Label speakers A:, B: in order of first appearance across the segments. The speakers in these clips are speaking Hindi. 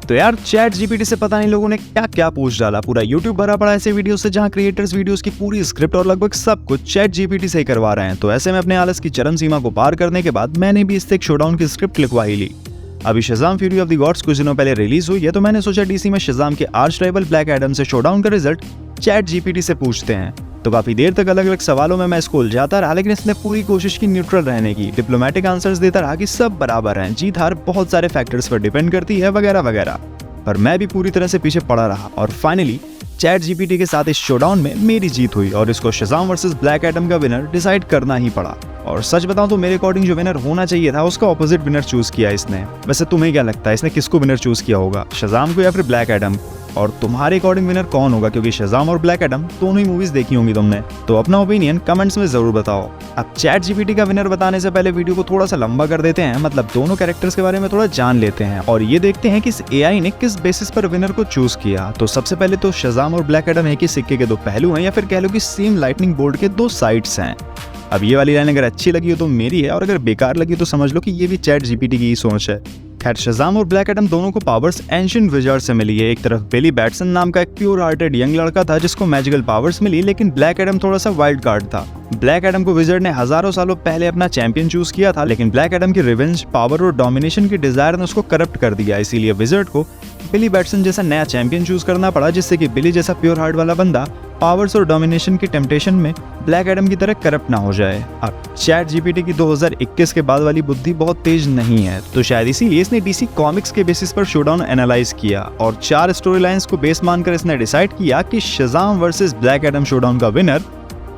A: तो यार चैट जीपीटी से पता नहीं लोगों ने क्या क्या पूछ डाला। पूरा यूट्यूब भरा पड़ा ऐसे वीडियो से जहां क्रिएटर्स वीडियोस की पूरी स्क्रिप्ट और लगभग सब कुछ चैट जीपीटी से ही करवा रहे हैं। तो ऐसे में अपने आलस की चरम सीमा को पार करने के बाद मैंने भी इससे एक शोडाउन की स्क्रिप्ट लिखवा ही ली। अभी Shazam fury of the gods कुछ दिनों पहले रिलीज हुई है, तो मैंने सोचा डीसी में शज़ाम के आर्च राइवल ब्लैक एडम से शोडाउन का रिजल्ट चैट जीपीटी से पूछते हैं। तो काफी देर तक अलग अलग सवालों में मैं इसको उलझाता रहा, लेकिन इसने पूरी कोशिश की न्यूट्रल रहने की, डिप्लोमेटिक आंसर्स देता रहा कि सब बराबर हैं, जीत हार बहुत सारे फैक्टर्स पर डिपेंड करती है वगैरह वगैरह। पर मैं भी पूरी तरह से पीछे पड़ा रहा और फाइनली चैट जीपीटी के साथ इस शोडाउन में मेरी जीत हुई और इसको शज़ाम वर्सेस ब्लैक एडम का विनर डिसाइड करना ही पड़ा। और सच बताऊं तो मेरे अकॉर्डिंग जो विनर होना चाहिए था उसका ऑपोजिट विनर चूज किया इसने। वैसे तुम्हें क्या लगता है इसने किसको विनर चूज किया होगा, शज़ाम को या फिर ब्लैक एडम? और तुम्हारे अकॉर्डिंग विनर कौन होगा, क्योंकि शज़ाम और ब्लैक एडम दोनों ही मूवीज देखी होंगी तुमने। तो अपना ओपिनियन कमेंट्स में जरूर बताओ। अब चैट जीपीटी का विनर बताने से पहले वीडियो को थोड़ा सा लंबा कर देते हैं, मतलब दोनों कैरेक्टर्स के बारे में थोड़ा जान लेते हैं और ये देखते हैं कि इस एआई ने किस बेसिस पर विनर को चूज किया। तो सबसे पहले तो शज़ाम और ब्लैक एडम एक ही सिक्के के दो पहलू हैं, या फिर कह लो कि सेम लाइटनिंग बोर्ड के दो साइड्स हैं। अब ये वाली लाइन अगर अच्छी लगी हो तो मेरी है, और अगर बेकार लगी तो समझ लो कि ये भी चैट जीपीटी की ही सोच है। खैर शज़ाम और ब्लैक एडम दोनों को पावर्स एंशिएंट विजार्ड से मिली है। एक तरफ बिली बैटसन नाम का एक प्योर हार्टेड यंग लड़का था जिसको मैजिकल पावर्स मिली, लेकिन ब्लैक एडम थोड़ा सा वाइल्ड कार्ड था। ब्लैक एडम को विजार्ड ने हजारों सालों पहले अपना चैंपियन चूज किया था, लेकिन ब्लैक एडम की रिवेंज, पावर और डोमिनेशन की डिजायर ने उसको करप्ट कर दिया। इसीलिए विजार्ड को बिली बैटसन जैसा नया चैंपियन चूज करना पड़ा, जिससे कि बिली जैसा प्योर हार्ट वाला बंदा पावर्स और डोमिनेशन की टेम्पटेशन में ब्लैक एडम की तरह करप्ट ना हो जाए। अब चैट जीपीटी की 2021 के बाद वाली बुद्धि बहुत तेज नहीं है, तो शायद इसीलिए इसने डीसी कॉमिक्स के बेसिस पर शोडाउन एनालाइज किया और 4 स्टोरी लाइंस को बेस मानकर इसने डिसाइड किया कि Shazam versus black Adam showdown का विनर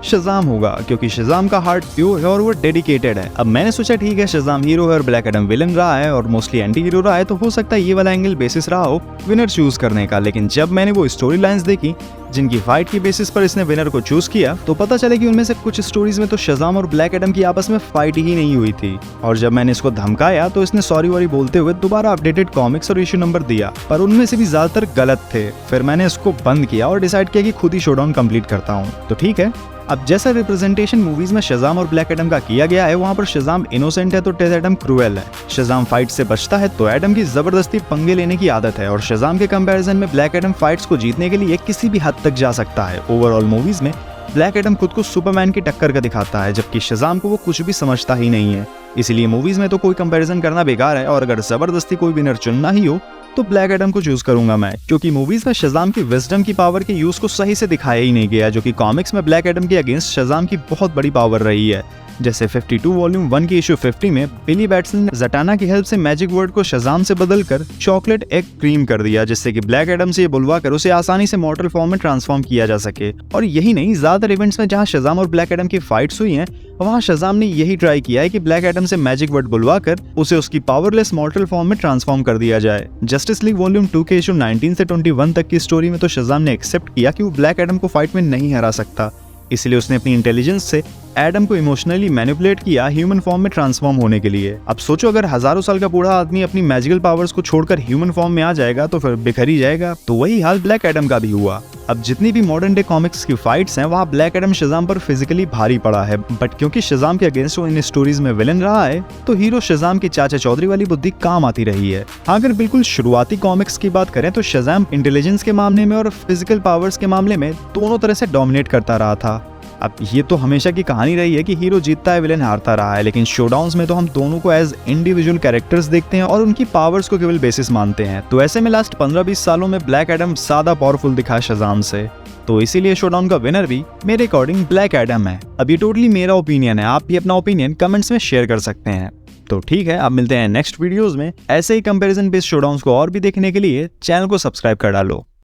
A: शज़ाम होगा, क्योंकि शज़ाम का हार्ट प्योर है और वो डेडिकेटेड है। अब मैंने सोचा ठीक है शज़ाम हीरो है और ब्लैक एडम विलन रहा है और मोस्टली एंटी हीरो रहा है, तो हो सकता है ये वाला एंगल बेसिस रहा हो विनर चूज करने का। लेकिन जब मैंने वो स्टोरी लाइंस देखी जिनकी फाइट की बेसिस पर इसने विनर को चूज किया, तो पता चले कि उनमें से कुछ स्टोरीज में तो शज़ाम और ब्लैक एडम की आपस में फाइट ही नहीं हुई थी। और जब मैंने इसको धमकाया तो इसने सॉरी वॉरी बोलते हुए दोबारा अपडेटेड कॉमिक्स और इशू नंबर दिया, पर उनमें से भी ज्यादातर गलत थे। फिर मैंने इसको बंद किया और डिसाइड किया कि खुद ही शोडाउन कंप्लीट करता हूँ। तो ठीक है, अब जैसा रिप्रेजेंटेशन मूवीज में शज़ाम और ब्लैक एडम का किया गया है, वहाँ पर शज़ाम इनोसेंट है तो टेथ एडम क्रूएल है। शज़ाम फाइट से बचता है तो एडम की जबरदस्ती पंगे लेने की आदत है, और शज़ाम के कंपैरिजन में ब्लैक एडम फाइट्स को जीतने के लिए किसी भी हद तक जा सकता है। ओवरऑल मूवीज में ब्लैक एडम खुद को सुपरमैन की टक्कर का दिखाता है, जबकि शज़ाम को वो कुछ भी समझता ही नहीं है। इसीलिए मूवीज में तो कोई कंपैरिजन करना बेकार है, और अगर जबरदस्ती कोई विनर चुनना ही हो तो ब्लैक एडम को चूज करूंगा मैं, क्योंकि मूवीज में शज़ाम की विजडम की पावर के यूज को सही से दिखाया ही नहीं गया, जो कि कॉमिक्स में ब्लैक एडम के अगेंस्ट शज़ाम की बहुत बड़ी पावर रही है। जैसे 52 वॉल्यूम 1 की इशू 50 में बिली बैटसन ने ज़टाना की हेल्प से मैजिक वर्ड को शज़ाम से बदलकर चॉकलेट एग क्रीम कर दिया, जिससे कि ब्लैक एडम से ये बुलवा कर उसे आसानी से मॉर्टल फॉर्म में ट्रांसफॉर्म किया जा सके। और यही नहीं, ज्यादातर इवेंट्स में जहां शज़ाम और ब्लैक एडम की फाइट्स हुई हैं, वहां शज़ाम ने यही ट्राई किया है कि ब्लैक एडम से मैजिक वर्ड बुलवा कर उसे उसकी पावरलेस मॉर्टल फॉर्म में ट्रांसफॉर्म कर दिया जाए। जस्टिस लीग वॉल्यूम 2 के इशू 19 से 21 तक की स्टोरी में तो शज़ाम ने एक्सेप्ट किया कि वो ब्लैक एडम को फाइट में नहीं हरा सकता, इसलिए उसने अपनी इंटेलिजेंस से एडम को इमोशनली मैनिपुलेट किया ह्यूमन फॉर्म में ट्रांसफॉर्म होने के लिए। अब सोचो अगर हजारों साल का बूढ़ा आदमी अपनी मैजिकल पावर्स को छोड़कर ह्यूमन फॉर्म में आ जाएगा तो फिर बिखर ही जाएगा। तो वही हाल ब्लैक एडम का भी हुआ। अब जितनी भी मॉडर्न डे कॉमिक्स की फाइट्स हैं, वहाँ ब्लैक एडम शज़ाम पर फिजिकली भारी पड़ा है, बट क्योंकि शज़ाम के अगेंस्ट वो इन स्टोरीज में विलन रहा है, तो हीरो शज़ाम की चाचा चौधरी वाली बुद्धि काम आती रही है। अगर बिल्कुल शुरुआती कॉमिक्स की बात करें तो शज़ाम इंटेलिजेंस के मामले में और फिजिकल पावर्स के मामले में दोनों तरह से डोमिनेट करता रहा था। अब ये तो हमेशा की कहानी रही है कि हीरो जीतता है, विलेन हारता रहा है, लेकिन शोडाउन्स में तो हम दोनों को एज इंडिविजुअल कैरेक्टर्स देखते हैं और उनकी पावर्स को केवल बेसिस मानते हैं। तो ऐसे में लास्ट 15-20 सालों में ब्लैक एडम ज्यादा पावरफुल दिखा शज़ाम से, तो इसीलिए शोडाउन का विनर भी मेरे अकॉर्डिंग ब्लैक एडम है। अब ये टोटली मेरा ओपिनियन है, आप भी अपना ओपिनियन कमेंट्स में शेयर कर सकते हैं। तो ठीक है, अब मिलते हैं नेक्स्ट वीडियोस में। ऐसे ही कंपैरिजन बेस्ड शोडाउन्स को और भी देखने के लिए चैनल को सब्सक्राइब कर डालो।